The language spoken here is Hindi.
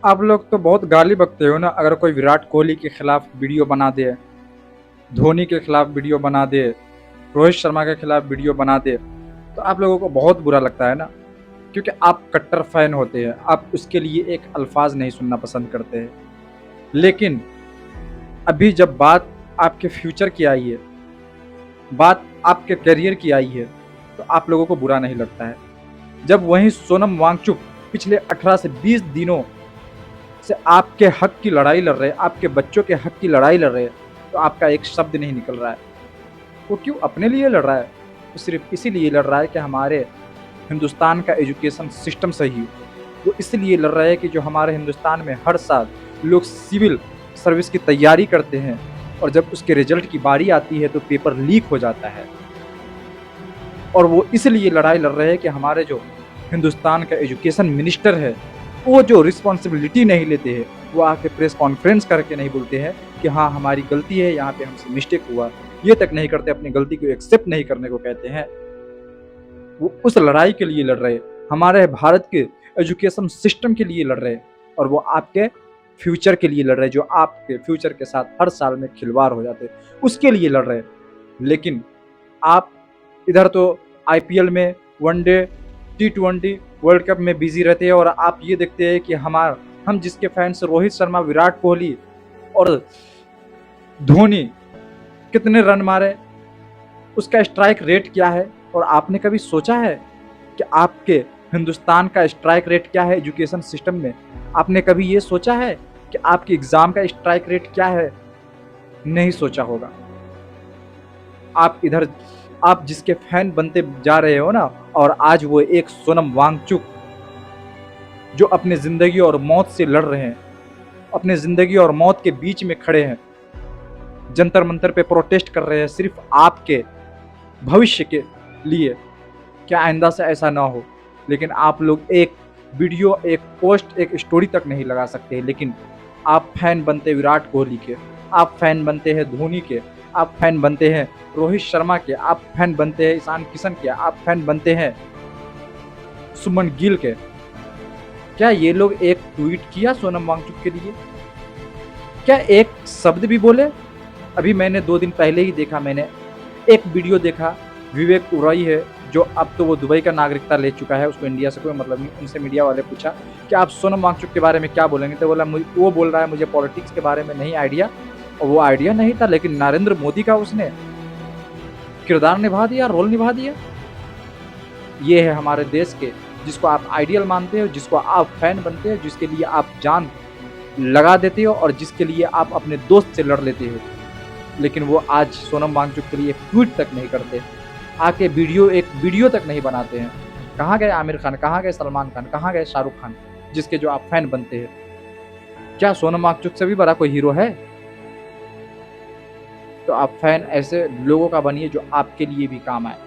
आप लोग तो बहुत गाली बकते हो ना, अगर कोई विराट कोहली के खिलाफ वीडियो बना दे, धोनी के खिलाफ वीडियो बना दे, रोहित शर्मा के खिलाफ वीडियो बना दे, तो आप लोगों को बहुत बुरा लगता है ना, क्योंकि आप कट्टर फैन होते हैं, आप उसके लिए एक अल्फाज नहीं सुनना पसंद करते हैं। लेकिन अभी जब बात आपके फ्यूचर की आई है, बात आपके करियर की आई है, तो आप लोगों को बुरा नहीं लगता है। जब वहीं सोनम वांगचुक पिछले 18 से 20 दिनों से आपके हक की लड़ाई लड़ रहे हैं, आपके बच्चों के हक की लड़ाई लड़ रहे हैं, तो आपका एक शब्द नहीं निकल रहा है। वो क्यों अपने लिए लड़ रहा है? वो सिर्फ इसीलिए लड़ रहा है कि हमारे हिंदुस्तान का एजुकेशन सिस्टम सही हो। वो इसलिए लड़ रहा है कि जो हमारे हिंदुस्तान में हर साल लोग सिविल सर्विस की तैयारी करते हैं और जब उसके रिजल्ट की बारी आती है तो पेपर लीक हो जाता है। और वो इसलिए लड़ाई लड़ रहे हैं कि हमारे जो हिंदुस्तान का एजुकेशन मिनिस्टर है, वो जो रिस्पॉन्सिबिलिटी नहीं लेते हैं, वो आके प्रेस कॉन्फ्रेंस करके नहीं बोलते हैं कि हाँ हमारी गलती है, यहाँ पे हमसे मिस्टेक हुआ, ये तक नहीं करते, अपनी गलती को एक्सेप्ट नहीं करने को कहते हैं। वो उस लड़ाई के लिए लड़ रहे हैं, हमारे भारत के एजुकेशन सिस्टम के लिए लड़ रहे हैं, और वो आपके फ्यूचर के लिए लड़ रहे हैं, जो आपके फ्यूचर के साथ हर साल में खिलवाड़ हो जाते हैं, उसके लिए लड़ रहे हैं। लेकिन आप इधर तो आईपीएल में, वनडे, टी20 वर्ल्ड कप में बिजी रहते हैं, और आप ये देखते हैं कि हम जिसके फैंस रोहित शर्मा, विराट कोहली और धोनी कितने रन मारे, उसका स्ट्राइक रेट क्या है, और आपने कभी सोचा है कि आपके हिंदुस्तान का स्ट्राइक रेट क्या है एजुकेशन सिस्टम में? आपने कभी ये सोचा है कि आपके एग्जाम का स्ट्राइक रेट क्या है? नहीं सोचा होगा। आप इधर, आप जिसके फैन बनते जा रहे हो ना, और आज वो एक सोनम वांगचुक जो अपने जिंदगी और मौत से लड़ रहे हैं, अपने जिंदगी और मौत के बीच में खड़े हैं, जंतर मंतर पे प्रोटेस्ट कर रहे हैं सिर्फ आपके भविष्य के लिए। क्या आइंदा से ऐसा ना हो? लेकिन आप लोग एक वीडियो, एक पोस्ट, एक स्टोरी तक नहीं लगा सकते। लेकिन आप फैन बनते विराट कोहली के, आप फैन बनते हैं धोनी के, आप फैन बनते हैं रोहित शर्मा के, आप फैन बनते हैं ईशान किशन के, आप फैन बनते हैं सुमन गिल के। क्या ये लोग एक ट्वीट किया सोनम वांगचुक के लिए? क्या एक शब्द भी बोले? अभी मैंने 2 दिन पहले ही देखा, मैंने एक वीडियो देखा, विवेक ओबरॉय है, जो अब तो वो दुबई का नागरिकता ले चुका है, उसको इंडिया से कोई मतलब नहीं। उनसे मीडिया वाले पूछा कि आप सोनम वांगचुक के बारे में क्या बोलेंगे, तो वो बोल रहा है मुझे पॉलिटिक्स के बारे में नहीं आइडिया। और वो आइडिया नहीं था, लेकिन नरेंद्र मोदी का उसने किरदार निभा दिया, रोल निभा दिया। ये है हमारे देश के, जिसको आप आइडियल मानते हो, जिसको आप फैन बनते हो, जिसके लिए आप जान लगा देते हो, और जिसके लिए आप अपने दोस्त से लड़ लेते हो। लेकिन वो आज सोनम वांगचुक के लिए ट्वीट तक नहीं करते, आके एक वीडियो तक नहीं बनाते हैं। कहाँ गए आमिर खान, कहाँ गए सलमान खान, कहाँ गए शाहरुख खान, जिसके जो आप फैन बनते हैं? क्या सोनम वांगचुक से भी बड़ा कोई हीरो है? तो आप फैन ऐसे लोगों का बनिए जो आपके लिए भी काम आए।